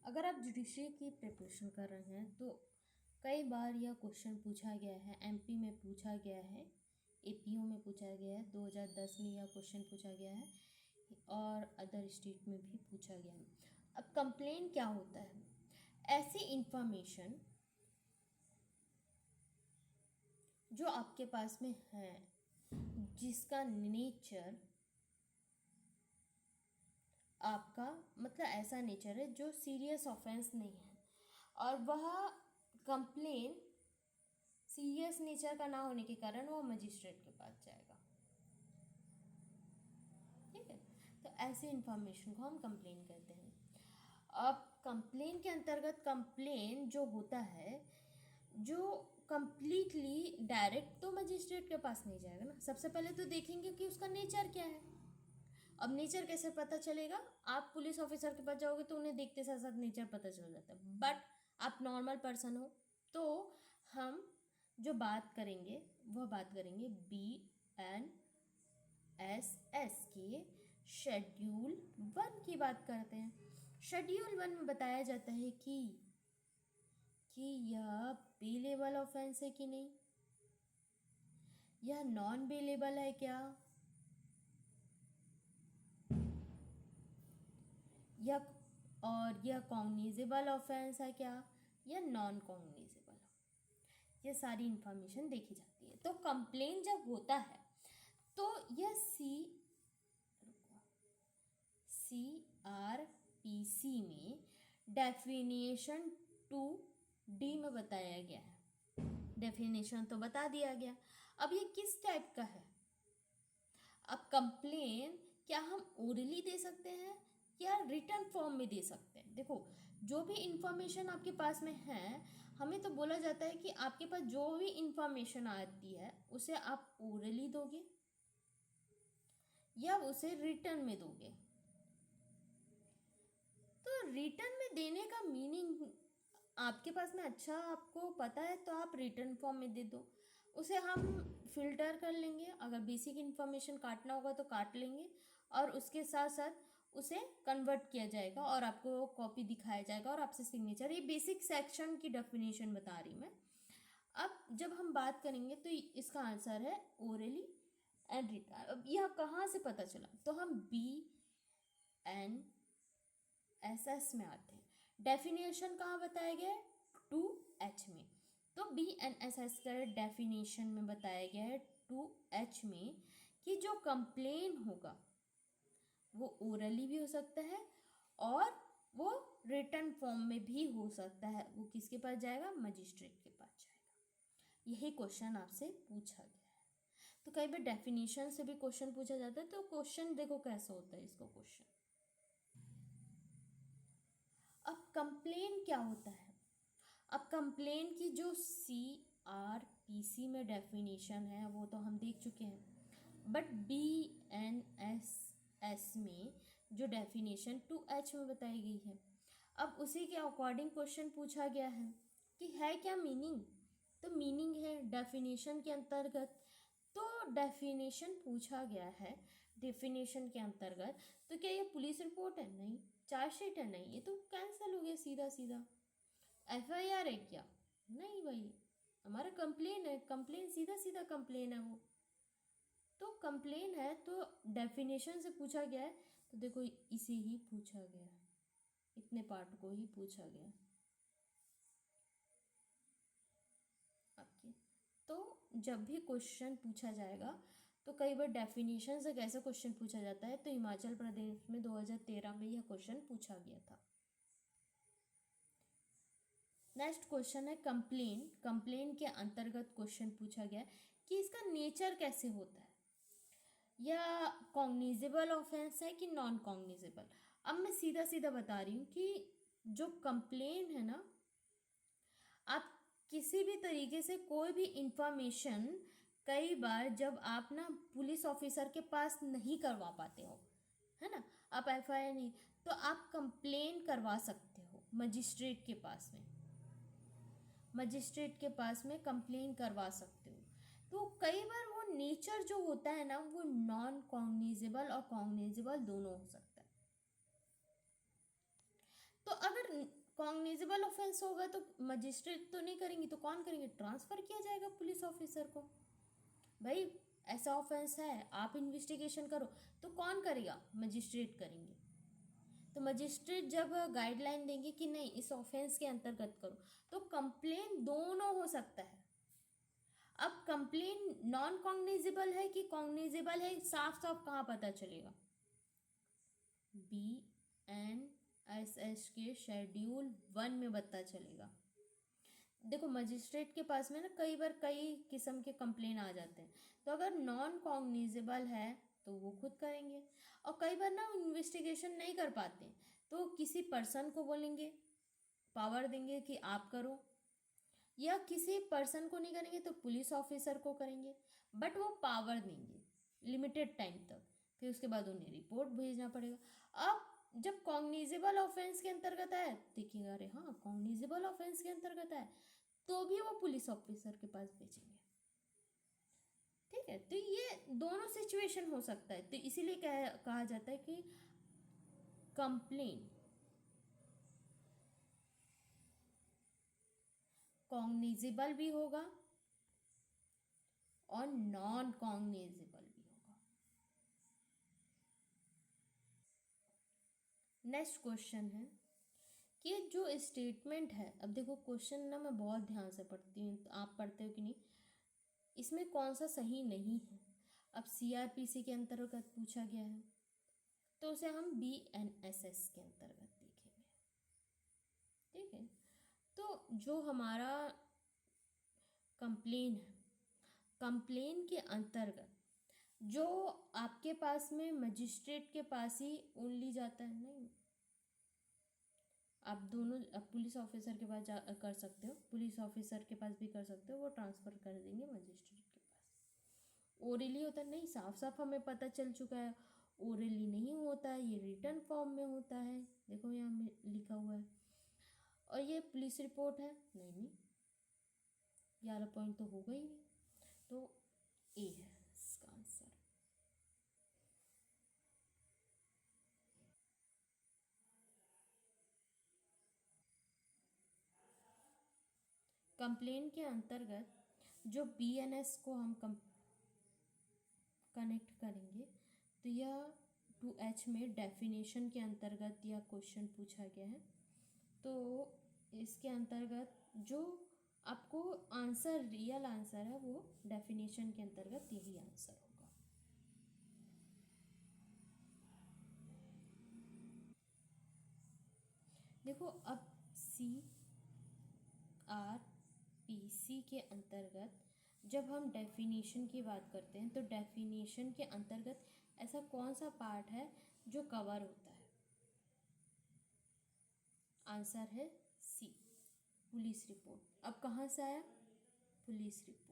अगर आप जुडिशरी की प्रिपरेशन कर रहे हैं तो कई बार यह क्वेश्चन पूछा गया है, एमपी में पूछा गया है, एपीओ में पूछा गया है, 2010 में यह क्वेश्चन पूछा गया है और अदर स्टेट में भी पूछा गया है। अब कंप्लेन क्या होता है? ऐसी इंफॉर्मेशन जो आपके पास में है जिसका नेचर आपका मतलब ऐसा नेचर है जो सीरियस ऑफेंस नहीं है और वह कंप्लेन सीरियस नेचर का ना होने के कारण वो मजिस्ट्रेट के पास जाएगा। ठीक है, तो ऐसी इंफॉर्मेशन को हम कंप्लेन कहते हैं। अब कंप्लेन के अंतर्गत कंप्लेन जो होता है जो कंप्लीटली डायरेक्ट तो मजिस्ट्रेट के पास नहीं जाएगा ना। सबसे पहले तो देखेंगे कि उसका नेचर क्या है। अब नेचर कैसे पता चलेगा? आप पुलिस ऑफिसर के पास जाओगे तो उन्हें देखते साथ साथ नेचर पता चल जाता है, बट आप नॉर्मल पर्सन हो तो हम जो बात करेंगे वह बात करेंगे BNSS के शेड्यूल 1 की बात करते हैं। शेड्यूल 1 में बताया जाता है कि यह बेलेबल ऑफेंस है कि नहीं, यह नॉन बेलेबल है क्या, यह कॉग्निजेबल ऑफेंस है क्या, या नॉन कॉग्निजेबल। ये सारी इंफॉर्मेशन देखी जाती है। तो कंप्लेन जब होता है तो यह CRPC में डेफिनेशन 2D में बताया गया है। डेफिनेशन तो बता दिया गया। अब ये किस टाइप का है? अब कंप्लेन क्या हम ओरली दे सकते हैं या रिटर्न फॉर्म में दे सकते हैं? देखो, जो भी इंफॉर्मेशन आपके पास में है, हमें तो बोला जाता है कि आपके पास जो भी इंफॉर्मेशन आती है उसे आप ओरली दोगे या उसे रिटर्न में दोगे। तो रिटर्न में देने का मीनिंग आपके पास में अच्छा आपको पता है तो आप रिटर्न फॉर्म में दे दो। उसे हम फिल्टर कर लेंगे, अगर बेसिक इन्फॉर्मेशन काटना होगा तो काट लेंगे और उसके साथ साथ उसे कन्वर्ट किया जाएगा और आपको कॉपी दिखाया जाएगा और आपसे सिग्नेचर। ये बेसिक सेक्शन की डेफिनेशन बता रही मैं। अब जब हम बात करेंगे तो इसका आंसर है ओरली एंड रिटर्न। अब यह कहाँ से पता चला? तो हम BNSS में आते हैं। डेफिनेशन कहाँ बताया गया है? 2H में। तो BNSS का डेफिनेशन में बताया गया है 2H में कि जो कंप्लेन होगा वो ओरली भी हो सकता है और वो रिटर्न फॉर्म में भी हो सकता है। वो किसके पास जाएगा? मजिस्ट्रेट के पास जाएगा। यही क्वेश्चन आपसे पूछा गया है। तो कई बार डेफिनेशन से भी क्वेश्चन पूछा जाता है। तो क्वेश्चन देखो कैसा होता है इसको क्वेश्चन। अब कंप्लेन क्या होता है? अब कंप्लेन की जो CRPC में डेफिनेशन है वो तो हम देख चुके हैं, बट BNSS में जो डेफिनेशन 2H में बताई गई है, अब उसी के अकॉर्डिंग क्वेश्चन पूछा गया है कि है क्या मीनिंग। तो मीनिंग है डेफिनेशन के अंतर्गत। तो डेफिनेशन पूछा गया है डेफिनेशन के अंतर्गत। तो क्या ये पुलिस रिपोर्ट है? नहीं। चार्जशीट है? नहीं। ये तो कैंसिल हो गया सीधा सीधा। FIR है क्या? नहीं भाई, हमारा कंप्लेन है। कंप्लेन सीधा सीधा कंप्लेन है वो। तो कंप्लेन है तो डेफिनेशन से पूछा गया है तो देखो इसे ही पूछा गया है, इतने पार्ट को ही पूछा गया आपके। तो जब भी क्वेश्चन पूछा जाएगा तो कई बार डेफिनेशन से कैसे क्वेश्चन पूछा जाता है। तो हिमाचल प्रदेश में 2013 में यह क्वेश्चन पूछा गया था। नेक्स्ट क्वेश्चन है कंप्लेन। कंप्लेन के अंतर्गत क्वेश्चन पूछा गया कि इसका नेचर कैसे होता है, या कॉग्निजेबल ऑफेंस है कि नॉन कॉग्निजेबल। अब मैं सीधा सीधा बता रही हूँ कि जो कंप्लेन है ना, आप किसी भी तरीके से कोई भी इंफॉर्मेशन कई बार जब आप ना पुलिस ऑफिसर के पास नहीं करवा पाते हो, है ना, आप FIR नहीं, तो आप कंप्लेन करवा सकते हो मजिस्ट्रेट के पास में। मजिस्ट्रेट के पास में कंप्लेन करवा सकते हो। तो कई बार वो नेचर जो होता है ना वो नॉन कॉग्निजेबल और कॉग्निजेबल दोनों हो सकता है। तो अगर कॉग्निजेबल ऑफेंस होगा तो मजिस्ट्रेट तो नहीं करेंगी, तो कौन करेंगे? ट्रांसफ़र किया जाएगा पुलिस ऑफिसर को। भाई ऐसा ऑफेंस है, आप इन्वेस्टिगेशन करो, तो कौन करेगा? मजिस्ट्रेट करेंगे। तो मजिस्ट्रेट जब गाइडलाइन देंगे कि नहीं इस ऑफेंस के अंतर्गत करो, तो कंप्लेन दोनों हो सकता है। अब कंप्लेन नॉन कॉग्निजेबल है कि कॉग्निजेबल है, साफ साफ कहाँ पता चलेगा? BNSS के शेड्यूल 1 में पता चलेगा। देखो मजिस्ट्रेट के पास में ना कई बार कई किस्म के कंप्लेन आ जाते हैं, तो अगर नॉन कॉग्निजेबल है तो वो खुद करेंगे, और कई बार ना इन्वेस्टिगेशन नहीं कर पाते तो किसी पर्सन को बोलेंगे, पावर देंगे कि आप करो, या किसी पर्सन को नहीं करेंगे तो पुलिस ऑफिसर को करेंगे, बट वो पावर देंगे लिमिटेड टाइम तक, फिर उसके बाद उन्हें रिपोर्ट भेजना पड़ेगा। अब जब कॉग्निजेबल ऑफेंस के अंतर्गत आए, देखिएगा अरे हाँ कॉग्निजेबल ऑफेंस के अंतर्गत आए, तो भी वो पुलिस ऑफिसर के पास भेजेंगे। ठीक है, तो ये दोनों सिचुएशन हो सकता है, तो इसीलिए कहा जाता है कि कंप्लेन कॉग्निजेबल भी होगा और नॉन कॉग्निजेबल भी होगा। नेक्स्ट क्वेश्चन है कि जो स्टेटमेंट है, अब देखो क्वेश्चन ना मैं बहुत ध्यान से पढ़ती हूँ, तो आप पढ़ते हो कि नहीं, इसमें कौन सा सही नहीं है। अब CRPC के अंतर्गत पूछा गया है तो उसे हम BNSS के अंतर्गत देखेंगे। ठीक है, तो जो हमारा कंप्लेन है, कंप्लेन के अंतर्गत जो आपके पास में मजिस्ट्रेट के पास ही ओनली जाता है, नहीं आप दोनों पुलिस ऑफिसर के पास कर सकते हो, पुलिस ऑफिसर के पास भी कर सकते हो, वो ट्रांसफ़र कर देंगे मजिस्ट्रेट के पास। ओरली होता है, नहीं साफ साफ हमें पता चल चुका है ओरली नहीं होता है, ये रिटर्न फॉर्म में होता है, देखो यहाँ लिखा हुआ है। और ये पुलिस रिपोर्ट है, नहीं ये वाला पॉइंट तो होगा ही नहीं, तो ए है इसका आंसर। कंप्लेन के अंतर्गत जो BNS को हम कनेक्ट करेंगे, तो यह 2H में डेफिनेशन के अंतर्गत यह क्वेश्चन पूछा गया है, तो इसके अंतर्गत जो आपको आंसर रियल आंसर है वो डेफिनेशन के अंतर्गत यही आंसर होगा। देखो अब CRPC के अंतर्गत जब हम डेफिनेशन की बात करते हैं, तो डेफिनेशन के अंतर्गत ऐसा कौन सा पार्ट है जो कवर होता है? आंसर है C, पुलिस रिपोर्ट। अब कहाँ से आया? Police report.